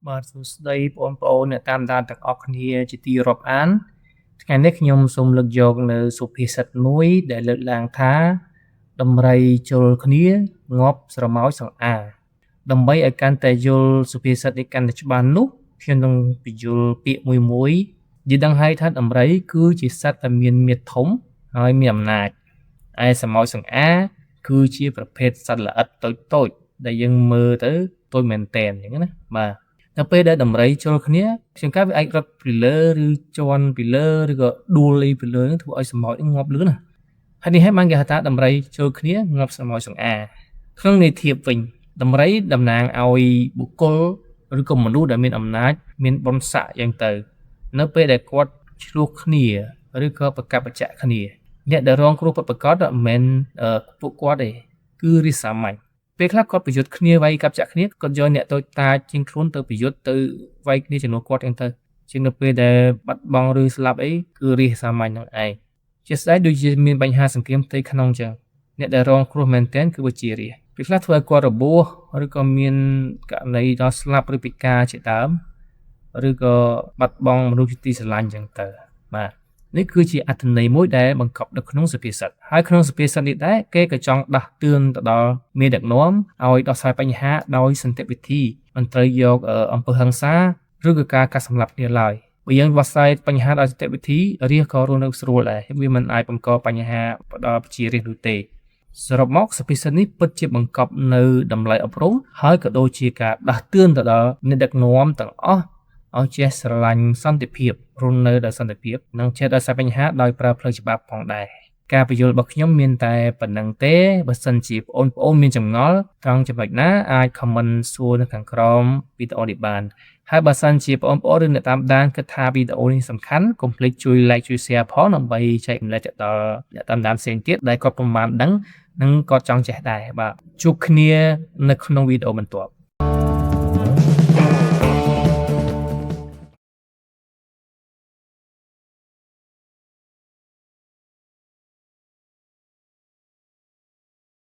បាទសួស្តីបងប្អូនអ្នកតាមដានទាំងអស់គ្នាជាទីរាប់អានថ្ងៃនេះខ្ញុំសូមលើកយកនៅសុភាសិតមួយដែលលើកឡើងថាដំរីជល់គ្នាងាប់ស្រមោចសង្អាដើម្បីឲ្យកាន់តែយល់សុភាសិតនេះកាន់តែច្បាស់នោះខ្ញុំនឹងបញ្យល់ពាក្យមួយនិយាយដឹងហើយថាដំរីគឺជាសត្វដែលមានមាឌធំហើយមានអំណាចឯស្រមោចសង្អាគឺជាប្រភេទសត្វល្អិតតូចៗដែលយើងមើលទៅតូចមែនតែនអញ្ចឹងណាបាទនៅពេលដែលដំរីជល់គ្នាជាងកាលវាអាចរត់ពីលើឬជន់ពីលើឬក៏ដួលពីលើធ្វើឲ្យស្រមោចងាប់លឿនណាហើយនេះហើយបានគេហៅថាដំរីជល់គ្នាងាប់ស្រមោចសង្អាក្នុងន័យធៀបវិញដំរីតំណាងឲ្យបុគ្គលឬក៏មនុស្សដែលមានអំណាចមានបុណ្យស័ក្តិយ៉ាងទៅនៅពេលដែលគាត់ឆ្លោះគ្នាឬក៏ប្រកបបច្ចៈគ្នាអ្នកដែលរងគ្រោះពិតប្រាកដមិនមែនពួកគាត់ទេគឺរាជសាមញ្ញពេលខ្លះគាត់ប្រយុទ្ធគ្នាវាយកបច្ចៈគ្នាគាត់យកអ្នកតូចតាចជាងខ្លួនទៅប្រយុទ្ធទៅវាយគ្នាជំនួសគាត់អញ្ចឹងទៅជាងនៅពេលដែលបាត់បង់ឬស្លាប់អីគឺរាជសាមញ្ញនោះឯងជាស្ដេចដូចជាមានបញ្ហាសង្គ្រាមផ្ទៃក្នុងអញ្ចឹងអ្នកដែលរងគ្រោះមែនទែនគឺវិជារាជពេលខ្លះធ្វើឲ្យគាត់របួសឬក៏មានករណីដល់ស្លាប់ឬពិការជាដើមឬក៏បាត់បង់មនុស្សជាទីស្រឡាញ់អញ្ចឹងទៅបាទនេះគឺជាអត្ថន័យមួយដែលបង្កប់នៅក្នុងសុភាសិតហើយក្នុងសុភាសិតនេះដែរគេក៏ចង់ដាស់តឿនទៅដល់មេដឹកនាំឲ្យដោះស្រាយបញ្ហាដោយសន្តិវិធីមិនត្រូវយកអំពើហិង្សាឬក៏ការកាត់សម្លាប់គ្នាឡើយបើយើងដោះស្រាយបញ្ហាដោយសន្តិវិធីរាជក៏រស់នៅស្រួលដែរវាមិនអាចបង្កបញ្ហាដល់ប្រជារាស្ត្រនោះទេសរុបមកសុភាសិតនេះពិតជាបង្កប់នៅតម្លៃអប់រំហើយក៏ដូចជាការដាស់តឿនទៅដល់អ្នកដឹកនាំទាំងអស់ឲ្យចេះស្រឡាញ់សន្តិភាពរស់នៅដោយសន្តិភាពនិងចេះដោះស្រាយបញ្ហាដោយប្រើផ្លូវច្បាប់ផងដែរការបញ្យល់របស់ខ្ញុំមានតែប៉ុណ្្នឹងទេបើសិនជាបងប្អូនមានចម្ងល់ត្រង់ចំណុចណាអាច comment សួរនៅខាងក្រោមវីដេអូនេះបានហើយបើសិនជាបងប្អូនឬអ្នកតាមដានគិតថាវីដេអូនេះសំខាន់កុំភ្លេចជួយ like ជួយ share ផងដើម្បីចែកម្លែកទៅដល់អ្នកតាមដានផ្សេងទៀតដែលគាត់ពុំបានដឹងនិងគាត់ចង់ចេះដែរបាទជួបគ្នានៅក្នុងវីដេអូបន្ទាប់